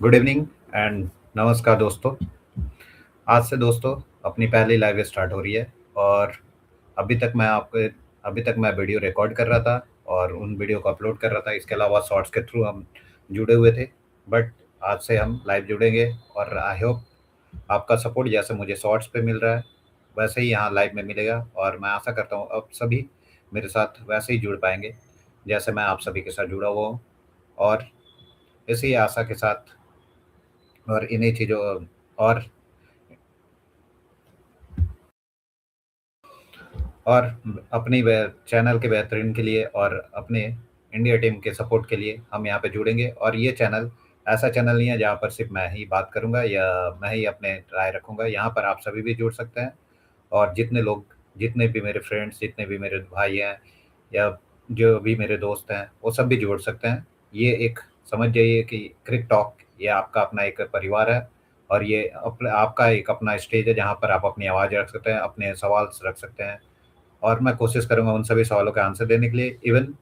Good evening and नमस्कार दोस्तों। आज से दोस्तों अपनी पहली लाइव स्टार्ट हो रही है। और अभी तक मैं आपके अभी तक मैं वीडियो रिकॉर्ड कर रहा था और उन वीडियो को अपलोड कर रहा था। इसके अलावा शॉर्ट्स के थ्रू हम जुड़े हुए थे, बट आज से हम लाइव जुड़ेंगे। और आई होप आपका सपोर्ट जैसे मुझे शॉर्ट्स पे मिल रहा है वैसे ही यहाँ लाइव में मिलेगा। और मैं आशा करता हूँ अब सभी मेरे साथ वैसे ही जुड़ पाएंगे जैसे मैं आप सभी के साथ जुड़ा हुआ हूँ। और इसी आशा के साथ और इन्हीं चीज़ों और और अपनी चैनल के बेहतरीन के लिए और अपने इंडिया टीम के सपोर्ट के लिए हम यहाँ पे जुड़ेंगे। और ये चैनल ऐसा चैनल नहीं है जहाँ पर सिर्फ मैं ही बात करूँगा या मैं ही अपने राय रखूँगा। यहाँ पर आप सभी भी जुड़ सकते हैं। और जितने भी मेरे फ्रेंड्स, जितने भी मेरे भाई हैं या जो भी मेरे दोस्त हैं, वो सब भी जुड़ सकते हैं। ये एक समझ जाइए कि क्रिक टॉक ये आपका अपना एक परिवार है। और ये आपका एक अपना स्टेज है जहाँ पर आप अपनी आवाज़ रख सकते हैं, अपने सवाल रख सकते हैं। और मैं कोशिश करूँगा उन सभी सवालों का आंसर देने के लिए। इवन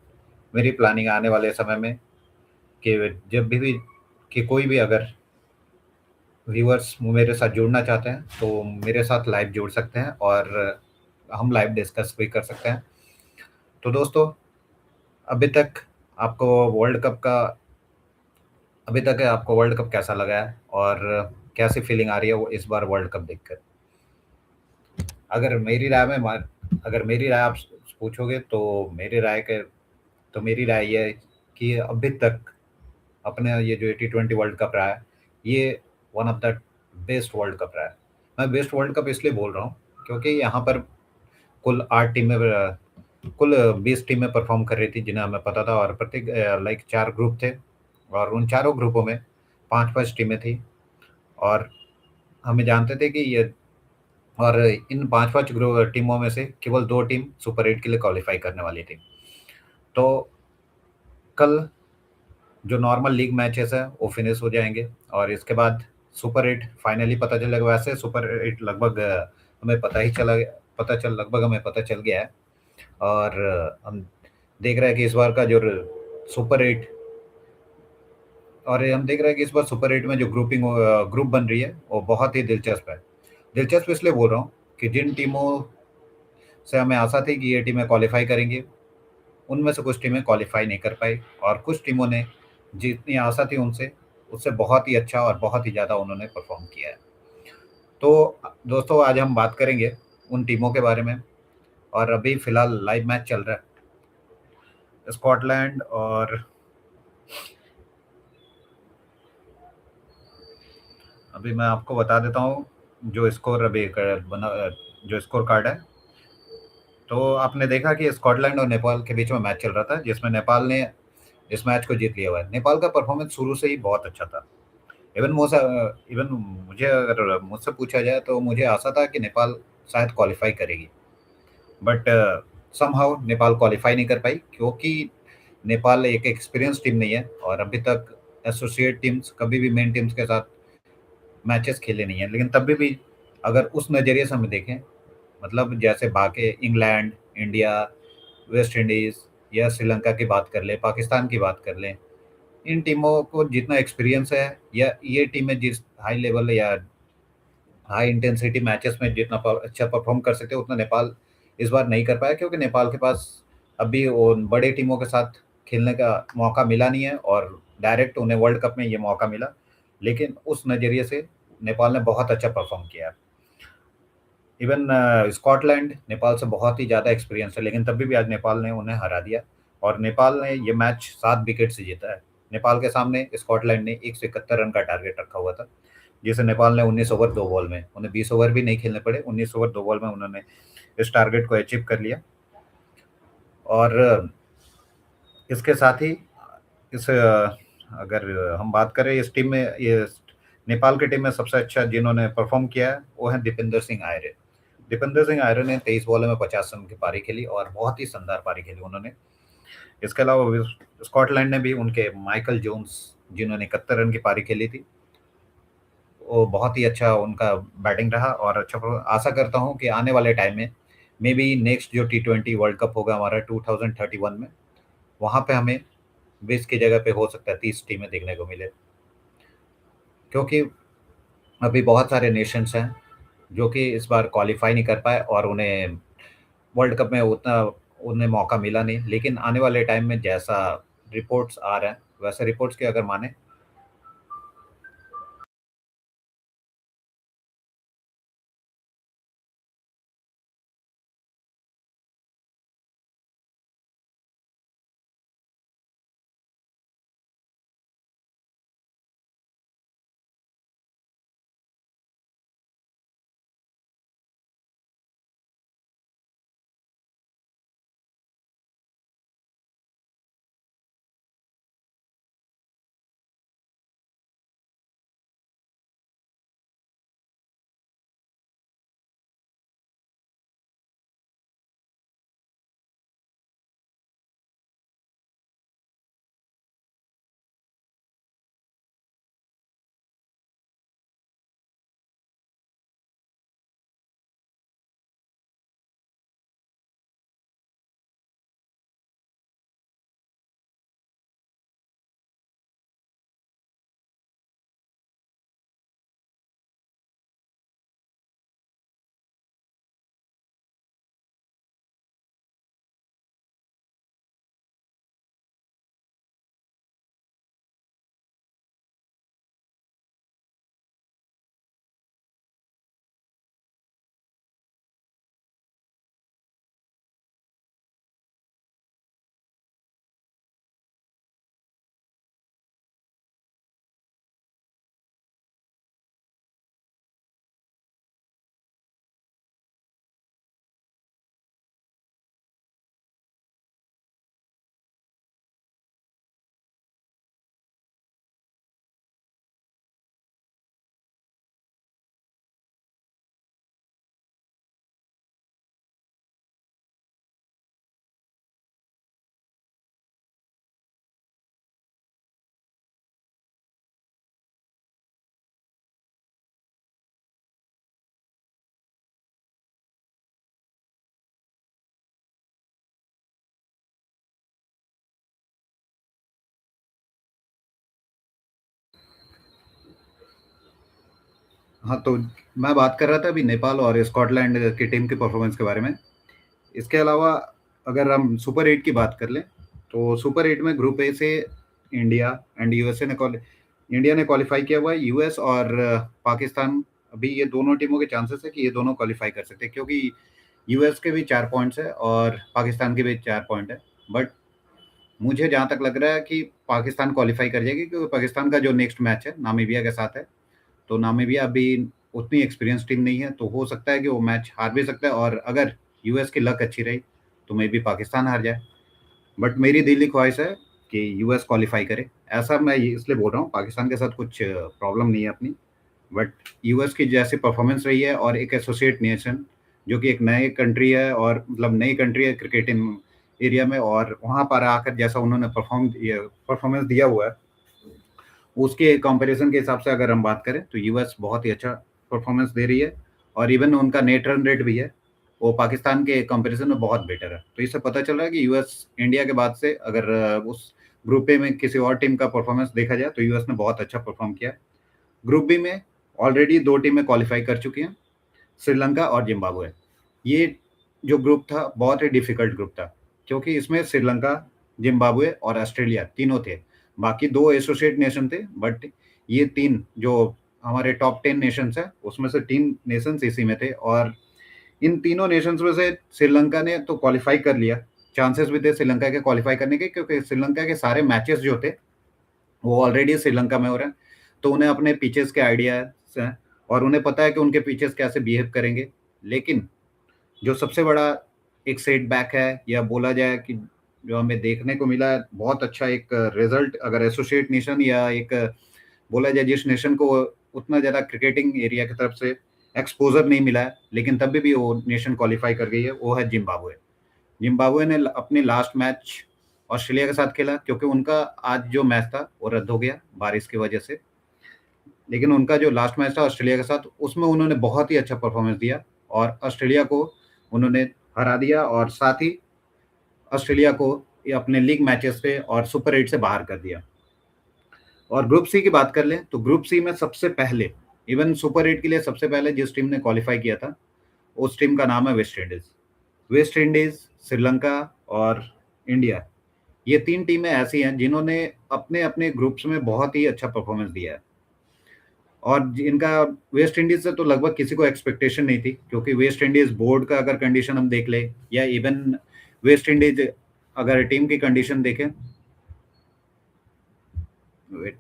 मेरी प्लानिंग आने वाले समय में कि जब भी कि कोई भी अगर व्यूअर्स मेरे साथ जुड़ना चाहते हैं तो मेरे साथ लाइव जुड़ सकते हैं और हम लाइव डिस्कस भी कर सकते हैं। तो दोस्तों, अभी तक आपको वर्ल्ड कप का अभी तक आपको वर्ल्ड कप कैसा लगा है और कैसी फीलिंग आ रही है वो इस बार वर्ल्ड कप देखकर? अगर मेरी राय में अगर मेरी राय आप पूछोगे तो मेरी राय ये है कि अभी तक अपने ये जो T20 वर्ल्ड कप रहा है, ये one of the best world cup रहा है। मैं बेस्ट वर्ल्ड कप इसलिए बोल रहा हूँ क्योंकि यहाँ पर कुल 8 टीमें कुल 20 टीमें परफॉर्म कर रही थी जिन्हें हमें पता था। और प्रत्येक लाइक 4 ग्रुप थे और उन चारों ग्रुपों में 5-5 टीमें थी। और हमें जानते थे कि ये और इन 5-5 टीमों में से केवल 2 टीम सुपर 8 के लिए क्वालीफाई करने वाली थी। तो कल जो नॉर्मल लीग मैचेस है वो फिनिश हो जाएंगे और इसके बाद सुपर 8 फाइनली पता चलेगा। वैसे सुपर 8 लगभग हमें पता चल गया है। और हम देख रहे हैं कि इस बार का जो सुपर 8 और हम देख रहे हैं कि इस बार सुपर 8 में जो ग्रुप बन रही है वो बहुत ही दिलचस्प है। दिलचस्प इसलिए बोल रहा हूँ कि जिन टीमों से हमें आशा थी कि ये टीमें क्वालिफाई करेंगी, उनमें से कुछ टीमें क्वालिफाई नहीं कर पाई और कुछ टीमों ने जितनी आशा थी उनसे उससे बहुत ही अच्छा और बहुत ही ज़्यादा उन्होंने परफॉर्म किया है। तो दोस्तों, आज हम बात करेंगे उन टीमों के बारे में। और अभी फ़िलहाल लाइव मैच चल रहा है स्कॉटलैंड और अभी मैं आपको बता देता हूँ जो स्कोर अभी जो स्कोर कार्ड है। तो आपने देखा कि स्कॉटलैंड और नेपाल के बीच में मैच चल रहा था जिसमें नेपाल ने इस मैच को जीत लिया हुआ है। नेपाल का परफॉर्मेंस शुरू से ही बहुत अच्छा था। इवन मुझे अगर मुझसे पूछा जाए तो मुझे आशा था कि नेपाल शायद क्वालिफाई करेगी, बट समहाउ नेपाल क्वालिफाई नहीं कर पाई क्योंकि नेपाल एक एक्सपीरियंस टीम नहीं है और अभी तक एसोसिएट टीम्स कभी भी मेन टीम्स के साथ मैचेस खेले नहीं है। लेकिन तब भी अगर उस नज़रिए से हम देखें, मतलब जैसे बाकी इंग्लैंड, इंडिया, वेस्ट इंडीज़ या श्रीलंका की बात कर लें, पाकिस्तान की बात कर लें, इन टीमों को जितना एक्सपीरियंस है या ये टीमें जिस हाई लेवल या हाई इंटेंसिटी मैचेस में जितना अच्छा परफॉर्म कर सकते हैं उतना नेपाल इस बार नहीं कर पाया क्योंकि नेपाल के पास अभी वो बड़े टीमों के साथ खेलने का मौका मिला नहीं है और डायरेक्ट उन्हें वर्ल्ड कप में ये मौका मिला। लेकिन उस नज़रिए से नेपाल ने बहुत अच्छा परफॉर्म किया। इवन स्कॉटलैंड नेपाल से बहुत ही ज़्यादा एक्सपीरियंस है लेकिन तभी भी आज नेपाल ने उन्हें हरा दिया और नेपाल ने ये मैच 7 विकेट से जीता है। नेपाल के सामने स्कॉटलैंड ने 171 रन का टारगेट रखा हुआ था जिसे नेपाल ने 19 ओवर 2 बॉल में, उन्हें 20 ओवर भी नहीं खेलने पड़े, 19 ओवर 2 बॉल में उन्होंने इस टारगेट को अचीव कर लिया। और इसके साथ ही अगर हम बात करें इस टीम में, ये नेपाल की टीम में सबसे अच्छा जिन्होंने परफॉर्म किया है वो है दीपेंद्र सिंह आर्य। दीपेंद्र सिंह आर्य ने 23 बॉलों में 50 रन की पारी खेली और बहुत ही शानदार पारी खेली उन्होंने। इसके अलावा स्कॉटलैंड ने भी उनके माइकल जोन्स जिन्होंने 71 रन की पारी खेली थी, वो बहुत ही अच्छा उनका बैटिंग रहा और अच्छा आशा करता हूँ कि आने वाले टाइम में मे बी नेक्स्ट जो T20 वर्ल्ड कप होगा हमारा 2031 में, वहाँ पे हमें 20 की जगह पे हो सकता है 30 टीमें देखने को मिले। क्योंकि अभी बहुत सारे नेशंस हैं जो कि इस बार क्वालिफाई नहीं कर पाए और उन्हें वर्ल्ड कप में उतना उन्हें मौका मिला नहीं। लेकिन आने वाले टाइम में जैसा रिपोर्ट्स आ रहे हैं, वैसे रिपोर्ट्स की अगर माने। हाँ, तो मैं बात कर रहा था अभी नेपाल और स्कॉटलैंड की टीम के परफॉर्मेंस के बारे में। इसके अलावा अगर हम सुपर एट की बात कर लें, तो सुपर एट में ग्रुप ए से इंडिया एंड यूएसए ने इंडिया ने क्वालिफाई किया हुआ है। यूएस और पाकिस्तान, अभी ये दोनों टीमों के चांसेस है कि ये दोनों क्वालिफाई कर सकते हैं, क्योंकि यूएस के भी 4 पॉइंट्स है और पाकिस्तान के भी 4 पॉइंट है। बट मुझे जहाँ तक लग रहा है कि पाकिस्तान क्वालिफाई कर जाएगी, क्योंकि पाकिस्तान का जो नेक्स्ट मैच है नामीबिया के साथ है। तो नामीबिया अभी उतनी एक्सपीरियंस टीम नहीं है, तो हो सकता है कि वो मैच हार भी सकता है, और अगर यूएस की लक अच्छी रही तो मे बी पाकिस्तान हार जाए। बट मेरी दिली ख्वाहिश है कि यूएस क्वालिफाई करे। ऐसा मैं इसलिए बोल रहा हूँ, पाकिस्तान के साथ कुछ प्रॉब्लम नहीं है अपनी। बट यूएस की जैसी परफॉर्मेंस रही है, और एक एसोसिएट नेशन जो कि एक नई कंट्री है, और मतलब नई कंट्री है क्रिकेट एरिया में, और वहाँ पर आकर जैसा उन्होंने परफॉर्मेंस दिया हुआ है, उसके कंपैरिजन के हिसाब से अगर हम बात करें तो यूएस बहुत ही अच्छा परफॉर्मेंस दे रही है। और इवन उनका नेट रन रेट भी है, वो पाकिस्तान के कंपैरिजन में बहुत बेटर है। तो इससे पता चल रहा है कि यूएस इंडिया के बाद से अगर उस ग्रुप ए में किसी और टीम का परफॉर्मेंस देखा जाए तो यूएस ने बहुत अच्छा परफॉर्म किया। ग्रुप बी में ऑलरेडी 2 टीमें क्वालिफाई कर चुकी हैं, श्रीलंका और जिम्बाब्वे। ये जो ग्रुप था बहुत ही डिफिकल्ट ग्रुप था, क्योंकि इसमें श्रीलंका, जिम्बाब्वे और ऑस्ट्रेलिया तीनों थे। बाकी 2 एसोसिएट नेशन थे, बट ये 3 जो हमारे टॉप 10 नेशंस हैं, उसमें से 3 नेशंस इसी में थे। और इन तीनों नेशंस में से श्रीलंका ने तो क्वालिफाई कर लिया। चांसेस भी थे श्रीलंका के क्वालिफाई करने के, क्योंकि श्रीलंका के सारे मैचेस जो थे वो ऑलरेडी श्रीलंका में हो रहे हैं। तो उन्हें अपने पिचेस के आइडियाज हैं, और उन्हें पता है कि उनके पिचेस कैसे बिहेव करेंगे। लेकिन जो सबसे बड़ा एक सेटबैक है, या बोला जाए कि जो हमें देखने को मिला है बहुत अच्छा एक रिजल्ट, अगर एसोसिएट नेशन या एक बोला जाए जिस नेशन को उतना ज़्यादा क्रिकेटिंग एरिया की तरफ से एक्सपोजर नहीं मिला है, लेकिन तब भी वो नेशन क्वालिफाई कर गई है, वो है जिम्बाब्वे। जिम्बाब्वे ने अपनी लास्ट मैच ऑस्ट्रेलिया के साथ खेला, क्योंकि उनका आज जो मैच था वो रद्द हो गया बारिश की वजह से। लेकिन उनका जो लास्ट मैच था ऑस्ट्रेलिया के साथ, उसमें उन्होंने बहुत ही अच्छा परफॉर्मेंस दिया, और ऑस्ट्रेलिया को उन्होंने हरा दिया, और साथ ही ऑस्ट्रेलिया को ये अपने लीग मैचेस से और सुपर 8 से बाहर कर दिया। और ग्रुप सी की बात कर लें तो ग्रुप सी में सबसे पहले, इवन सुपर 8 के लिए सबसे पहले जिस टीम ने क्वालिफाई किया था, उस टीम का नाम है West Indies. West Indies, Sri Lanka और इंडिया, ये 3 टीमें ऐसी हैं जिन्होंने अपने-अपने ग्रुप्स में बहुत ही अच्छा परफॉर्मेंस दिया है। और इनका वेस्ट इंडीज से तो लगभग किसी को एक्सपेक्टेशन नहीं थी, क्योंकि वेस्ट इंडीज बोर्ड का अगर कंडीशन हम देख ले, या इवन वेस्ट इंडीज अगर टीम की कंडीशन देखें, वेट,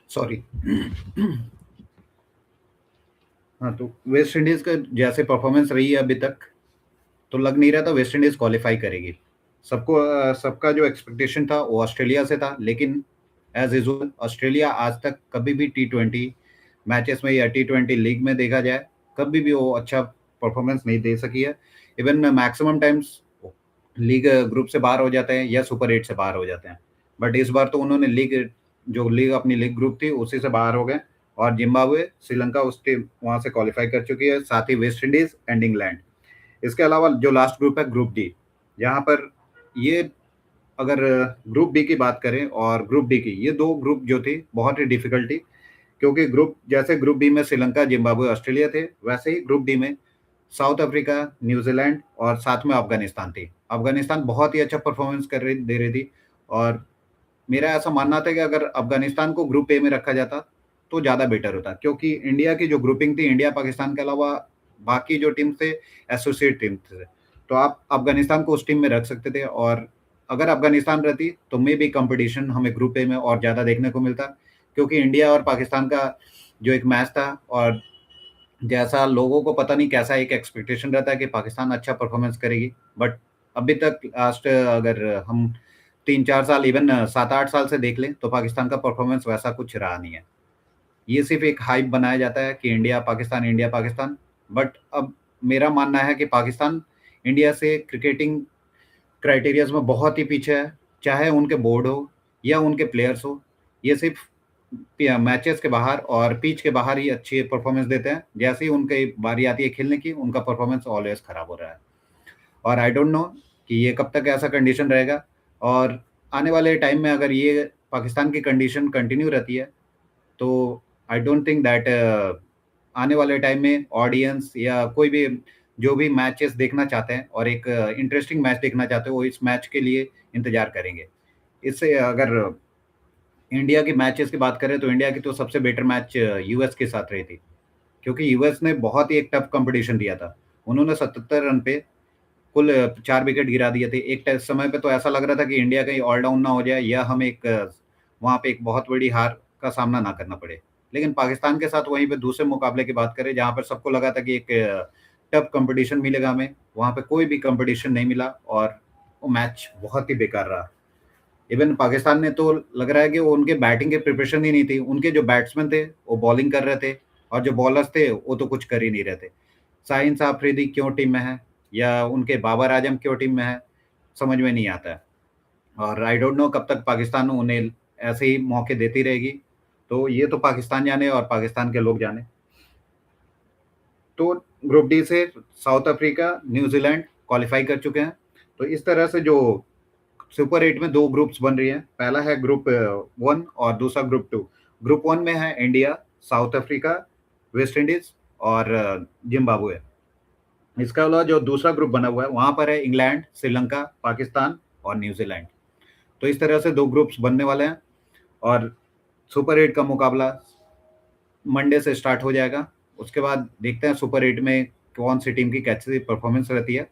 सॉरी। हाँ, तो वेस्ट इंडीज का जैसे परफॉर्मेंस रही है अभी तक, तो लग नहीं रहा था वेस्ट इंडीज क्वालिफाई करेगी। सबका जो एक्सपेक्टेशन था वो ऑस्ट्रेलिया से था, लेकिन एज यूजुअल ऑस्ट्रेलिया आज तक कभी भी टी20 मैचेस में या टी20 लीग में देखा जाए, कभी भी वो अच्छा परफॉर्मेंस नहीं दे सकी है। Even maximum times league group से बाहर हो जाते हैं या सुपर 8 से बाहर हो जाते हैं। बट इस बार तो उन्होंने लीग अपनी लीग ग्रुप थी उसी से बाहर हो गए, और जिम्बाब्वे, श्रीलंका उस टीम वहां से क्वालिफाई कर चुकी है, साथ ही वेस्ट इंडीज एंड इंग्लैंड। इसके अलावा जो लास्ट ग्रुप है ग्रुप डी, यहाँ पर ये अगर ग्रुप बी की बात करें और ग्रुप डी की, ये दो ग्रुप जो थी बहुत ही डिफिकल्ट थी, क्योंकि ग्रुप जैसे ग्रुप बी में श्रीलंका, जिम्बाब्वे, ऑस्ट्रेलिया थे, वैसे ही ग्रुप डी में साउथ अफ्रीका, न्यूजीलैंड और साथ में अफगानिस्तान थी। अफगानिस्तान बहुत ही अच्छा परफॉर्मेंस दे रही थी, और मेरा ऐसा मानना था कि अगर अफगानिस्तान को ग्रुप ए में रखा जाता तो ज़्यादा बेटर होता, क्योंकि इंडिया की जो ग्रुपिंग थी, इंडिया पाकिस्तान के अलावा बाकी जो टीम थे एसोसिएट टीम थे, तो आप अफगानिस्तान को उस टीम में रख सकते थे। और अगर अफगानिस्तान रहती तो मे भी कंपटीशन हमें ग्रुप ए में और ज़्यादा देखने को मिलता, क्योंकि इंडिया और पाकिस्तान का जो एक मैच था, और जैसा लोगों को पता नहीं कैसा एक एक्सपेक्टेशन रहता है कि पाकिस्तान अच्छा परफॉर्मेंस करेगी, बट अभी तक लास्ट अगर हम 3-4 साल, इवन 7-8 साल से देख लें, तो पाकिस्तान का परफॉर्मेंस वैसा कुछ रहा नहीं है। ये सिर्फ एक हाइप बनाया जाता है कि इंडिया पाकिस्तान। बट अब मेरा मानना है कि पाकिस्तान इंडिया से क्रिकेटिंग क्राइटेरियाज में बहुत ही पीछे है, चाहे उनके बोर्ड हो या उनके प्लेयर्स हो। ये सिर्फ मैचेस के बाहर और पिच के बाहर ही अच्छी परफॉर्मेंस देते हैं, जैसे ही उनकी बारी आती है खेलने की, उनका परफॉर्मेंस ऑलवेज खराब हो रहा है। और आई डोंट नो कि ये कब तक ऐसा कंडीशन रहेगा, और आने वाले टाइम में अगर ये पाकिस्तान की कंडीशन कंटिन्यू रहती है, तो आई डोंट थिंक दैट आने वाले टाइम में ऑडियंस या कोई भी जो भी मैचेस देखना चाहते हैं और एक इंटरेस्टिंग मैच देखना चाहते हैं, वो इस मैच के लिए इंतजार करेंगे। इससे अगर इंडिया की मैचेस की बात करें, तो इंडिया की तो सबसे बेटर मैच यूएस के साथ रही थी, क्योंकि यूएस ने बहुत ही एक टफ कंपटीशन दिया था। उन्होंने 77 रन पे कुल 4 विकेट गिरा दिए थे। एक समय पे तो ऐसा लग रहा था कि इंडिया कहीं ऑल डाउन ना हो जाए, या हमें वहाँ पे एक बहुत बड़ी हार का सामना ना करना पड़े। लेकिन पाकिस्तान के साथ वहीं पे दूसरे मुकाबले की बात करें, जहाँ पर सबको लगा था कि एक टफ कंपटीशन मिलेगा हमें, वहाँ पे कोई भी कंपटीशन नहीं मिला, और वो मैच बहुत ही बेकार रहा। इवन पाकिस्तान ने तो लग रहा है कि वो उनके बैटिंग की प्रिपरेशन ही नहीं थी। उनके जो बैट्समैन थे, वो बॉलिंग कर रहे थे, और जो बॉलर्स थे, वो तो कुछ कर ही नहीं रहे थे। शाहीन अफरीदी क्यों टीम में है, या उनके बाबर आजम क्यों टीम में है, समझ में नहीं आता है। और आई डोंट नो कब तक पाकिस्तान उन्हें ऐसे ही मौके देती रहेगी। तो ये तो पाकिस्तान जाने और पाकिस्तान के लोग जाने। तो ग्रुप डी से साउथ अफ्रीका, न्यूजीलैंड क्वालिफाई कर चुके हैं। तो इस तरह से जो सुपर 8 में 2 ग्रुप्स बन रही हैं। पहला है ग्रुप 1 और दूसरा ग्रुप 2। ग्रुप 1 में है India, south Africa, West Indies और जिम्बाब्वे। इसके अलावा जो दूसरा ग्रुप बना हुआ है, वहाँ पर है इंग्लैंड, श्रीलंका, पाकिस्तान और न्यूजीलैंड। तो इस तरह से 2 ग्रुप्स बनने वाले हैं, और सुपर 8 का मुकाबला मंडे से स्टार्ट हो जाएगा। उसके बाद देखते हैं सुपर 8 में कौन सी टीम की कैसी परफॉर्मेंस रहती है।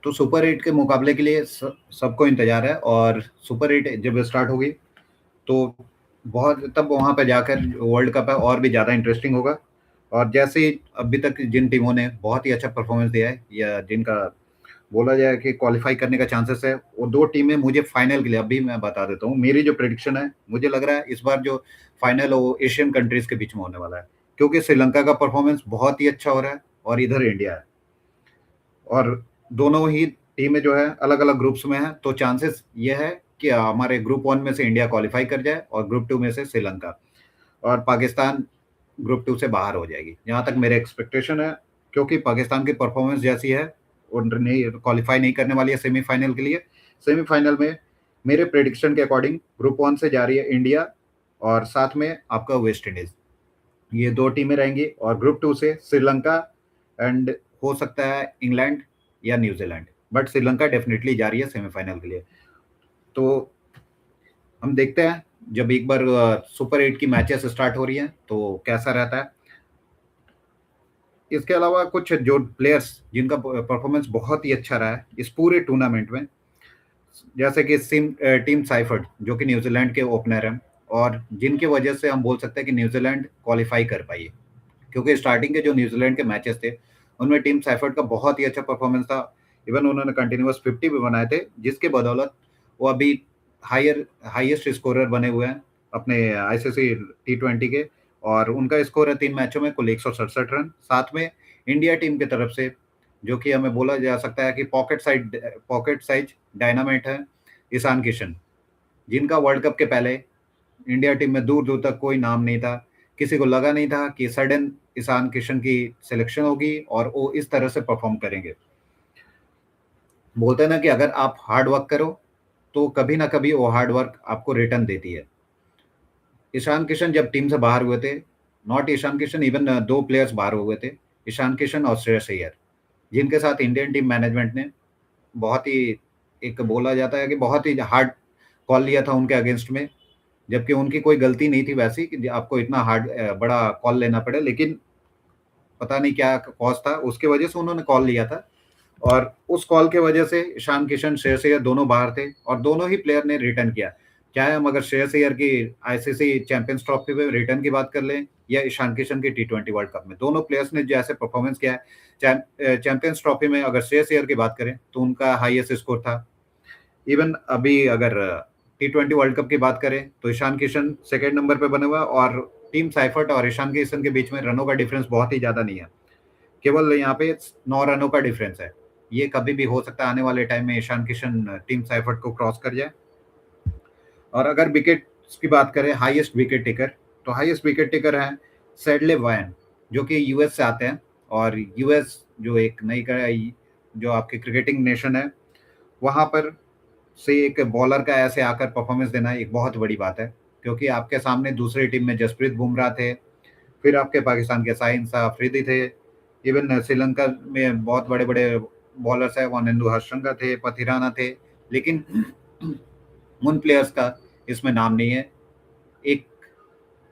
तो सुपर 8 के मुकाबले के लिए सबको इंतजार है, और सुपर 8 जब स्टार्ट होगी तो बहुत, तब वहां पे जाकर वर्ल्ड कप है और भी ज्यादा इंटरेस्टिंग होगा। और जैसे अभी तक जिन टीमों ने बहुत ही अच्छा परफॉर्मेंस दिया है या जिनका बोला जाए कि क्वालिफाई करने का चांसेस है, वो दो टीमें मुझे फाइनल के लिए अभी मैं बता देता हूँ। मेरी जो प्रिडिक्शन है, मुझे लग रहा है इस बार जो फाइनल है वो एशियन कंट्रीज के बीच में होने वाला है, क्योंकि श्रीलंका का परफॉर्मेंस बहुत ही अच्छा हो रहा है और इधर इंडिया है, और दोनों ही टीमें जो है अलग अलग ग्रुप्स में है। तो चांसेस ये है कि हमारे ग्रुप वन में से इंडिया क्वालिफाई कर जाए और ग्रुप टू में से श्रीलंका, और पाकिस्तान ग्रुप टू से बाहर हो जाएगी, जहां तक मेरे एक्सपेक्टेशन है। क्योंकि पाकिस्तान की परफॉर्मेंस जैसी है, वो नहीं क्वालिफाई नहीं करने वाली है सेमीफाइनल के लिए। सेमीफाइनल में मेरे प्रेडिक्शन के अकॉर्डिंग ग्रुप वन से जा रही है इंडिया, और साथ में आपका वेस्ट इंडीज, ये दो टीमें रहेंगी। और ग्रुप टू से श्रीलंका, एंड हो सकता है इंग्लैंड या न्यूजीलैंड, बट श्रीलंका डेफिनेटली जा रही है सेमीफाइनल के लिए। तो हम देखते हैं जब एक बार सुपर 8 की मैचेस स्टार्ट हो रही हैं तो कैसा रहता है। इसके अलावा कुछ जो प्लेयर्स जिनका परफॉर्मेंस बहुत ही अच्छा रहा है इस पूरे टूर्नामेंट में, जैसे कि टीम साइफर्ड जो कि न्यूजीलैंड के ओपनर हैं, और जिनकी वजह से हम बोल सकते हैं कि न्यूजीलैंड क्वालिफाई कर पाई है, क्योंकि स्टार्टिंग के जो न्यूजीलैंड के मैचेस थे उनमें टीम साइफर्ड का बहुत ही अच्छा परफॉर्मेंस था। इवन उन्होंने कंटिन्यूअस 50 भी बनाए थे, जिसके बदौलत वो अभी हाईएस्ट स्कोरर बने हुए हैं अपने आईसीसी T20 के। और उनका स्कोर है 3 मैचों में कुल 167 रन। साथ में इंडिया टीम की तरफ से, जो कि हमें बोला जा सकता है कि पॉकेट साइज डायनामाइट है, ईशान किशन, जिनका वर्ल्ड कप के पहले इंडिया टीम में दूर दूर तक कोई नाम नहीं था। किसी को लगा नहीं था कि सडन ईशान किशन की सिलेक्शन होगी और वो इस तरह से परफॉर्म करेंगे। बोलते हैं ना कि अगर आप हार्ड वर्क करो तो कभी ना कभी वो हार्ड वर्क आपको रिटर्न देती है। ईशान किशन जब टीम से बाहर हुए थे, नॉट ईशान किशन, इवन दो प्लेयर्स बाहर हुए थे, ईशान किशन और श्रेयस अय्यर, जिनके साथ इंडियन टीम मैनेजमेंट ने बहुत ही, एक बोला जाता है कि बहुत ही हार्ड कॉल लिया था उनके अगेंस्ट में, जबकि उनकी कोई गलती नहीं थी वैसी कि आपको इतना हार्ड बड़ा कॉल लेना पड़े, लेकिन पता नहीं क्या कॉज था, उसके वजह से उन्होंने कॉल लिया था। और उस कॉल के वजह से ईशान किशन, श्रेयस अय्यर दोनों बाहर थे, और दोनों ही प्लेयर ने रिटर्न किया। चाहे हम अगर श्रेयस अय्यर की आईसीसी चैंपियंस ट्रॉफी में रिटर्न की बात कर लें या ईशान किशन की T20 वर्ल्ड कप में, दोनों प्लेयर्स ने जैसे परफॉर्मेंस किया है। चैंपियंस ट्रॉफी में अगर श्रेयस अय्यर की बात करें तो उनका हाईएस्ट स्कोर था। इवन अभी अगर T20 वर्ल्ड कप की बात करें तो ईशान किशन सेकंड नंबर पे बने हुआ है, और टीम साइफर्ट और ईशान किशन के बीच में रनों का डिफरेंस बहुत ही ज्यादा नहीं है, केवल यहाँ पे 9 रनों का डिफरेंस है। ये कभी भी हो सकता है आने वाले टाइम में ईशान किशन टीम साइफर्ट को क्रॉस कर जाए। और अगर विकेट की बात करें हाईएस्ट विकेट टेकर, तो हाईएस्ट विकेट टेकर है सैडले वायन, जो कि यूएस से आते हैं। और यूएस जो एक नई का जो आपके क्रिकेटिंग नेशन है, वहां पर से एक बॉलर का ऐसे आकर परफॉर्मेंस देना एक बहुत बड़ी बात है, क्योंकि आपके सामने दूसरी टीम में जसप्रीत बुमराह थे, फिर आपके पाकिस्तान के साहिल अफरीदी थे, इवन श्रीलंका में बहुत बड़े बड़े बॉलर्स है, वानेंदु हर्षंगा थे, पथिराना थे, लेकिन उन प्लेयर्स का इसमें नाम नहीं है। एक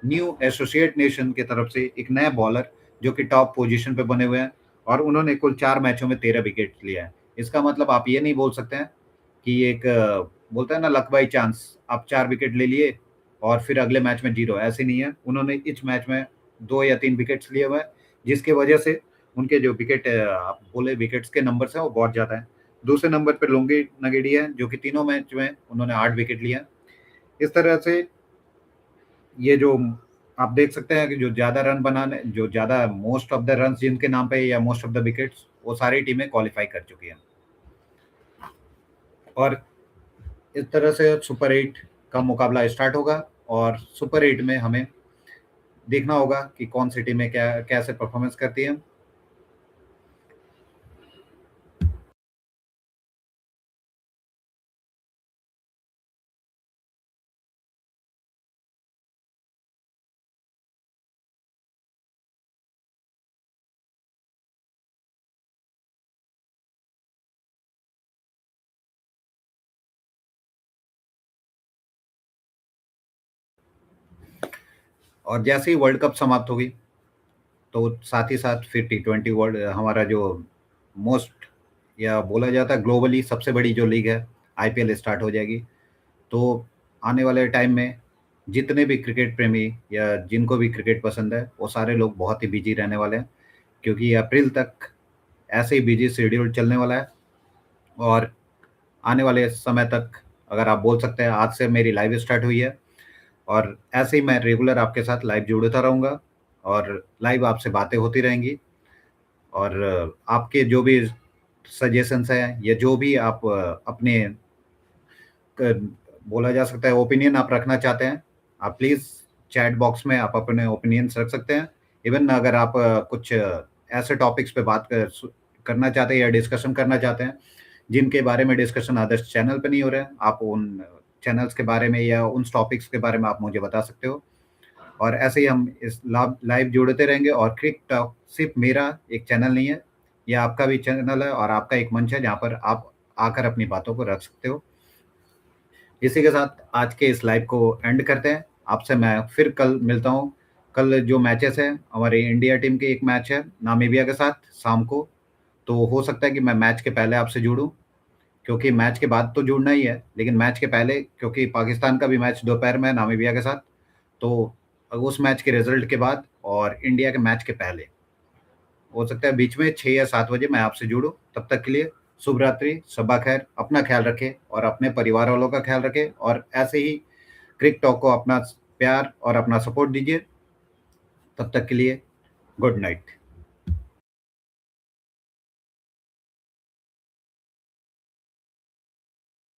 न्यू एसोसिएट नेशन की तरफ से एक नया बॉलर जो कि टॉप पोजीशन पे बने हुए हैं, और उन्होंने कुल 4 मैचों में 13 विकेट लिया है। इसका मतलब आप ये नहीं बोल सकते हैं कि एक बोलता है ना लक बाई चांस, आप 4 विकेट ले लिए और फिर अगले मैच में जीरो, ऐसे नहीं है। उन्होंने इस मैच में 2 या 3 विकेट्स लिए हुए हैं, जिसकी वजह से उनके जो विकेट आप बोले विकेट्स के नंबर है वो बहुत ज्यादा है। दूसरे नंबर पर लोंगी नगेडी है, जो कि तीनों मैच में उन्होंने 8 विकेट लिया। इस तरह से ये जो आप देख सकते हैं कि जो ज्यादा रन बनाने, जो ज्यादा मोस्ट ऑफ द रन जिनके नाम पे या मोस्ट ऑफ द विकेट्स, वो सारी टीमें क्वालिफाई कर चुकी हैं। और इस तरह से सुपर 8 का मुकाबला स्टार्ट होगा, और सुपर 8 में हमें देखना होगा कि कौन सी टीमें क्या कैसे परफॉर्मेंस करती हैं। और जैसे ही वर्ल्ड कप समाप्त होगी तो साथ ही साथ फिर T20 वर्ल्ड, हमारा जो मोस्ट या बोला जाता है ग्लोबली सबसे बड़ी जो लीग है आईपीएल स्टार्ट हो जाएगी। तो आने वाले टाइम में जितने भी क्रिकेट प्रेमी या जिनको भी क्रिकेट पसंद है वो सारे लोग बहुत ही बिजी रहने वाले हैं, क्योंकि अप्रैल तक ऐसे ही बिजी शेड्यूल चलने वाला है। और आने वाले समय तक अगर आप बोल सकते हैं आज से मेरी लाइव स्टार्ट हुई है, और ऐसे ही मैं रेगुलर आपके साथ लाइव जुड़ता रहूँगा और लाइव आपसे बातें होती रहेंगी। और आपके जो भी सजेशंस हैं या जो भी आप अपने बोला जा सकता है ओपिनियन आप रखना चाहते हैं, आप प्लीज़ चैट बॉक्स में आप अपने ओपिनियंस रख सकते हैं। इवन अगर आप कुछ ऐसे टॉपिक्स पे करना चाहते हैं या डिस्कशन करना चाहते हैं जिनके बारे में डिस्कशन अदर्स चैनल पे नहीं हो रहा है, आप उन चैनल्स के बारे में या उन टॉपिक्स के बारे में आप मुझे बता सकते हो। और ऐसे ही हम इस लाइव जुड़ते रहेंगे। और क्रिक टॉक सिर्फ मेरा एक चैनल नहीं है, ये आपका भी चैनल है और आपका एक मंच है जहाँ पर आप आकर अपनी बातों को रख सकते हो। इसी के साथ आज के इस लाइव को एंड करते हैं। आपसे मैं फिर कल मिलता हूँ। कल जो मैचेस हैं हमारी इंडिया टीम के एक मैच है नामीबिया के साथ शाम को, तो हो सकता है कि मैं मैच के पहले आपसे जुड़ूं, क्योंकि मैच के बाद तो जुड़ना ही है लेकिन मैच के पहले, क्योंकि पाकिस्तान का भी मैच दोपहर में है नामीबिया के साथ, तो उस मैच के रिजल्ट के बाद और इंडिया के मैच के पहले हो सकता है बीच में 6 या 7 बजे मैं आपसे जुड़ूं। तब तक के लिए शुभ रात्रि, शब्बा खैर, अपना ख्याल रखें और अपने परिवार वालों का ख्याल रखें, और ऐसे ही क्रिक टॉक को अपना प्यार और अपना सपोर्ट दीजिए। तब तक के लिए गुड नाइट।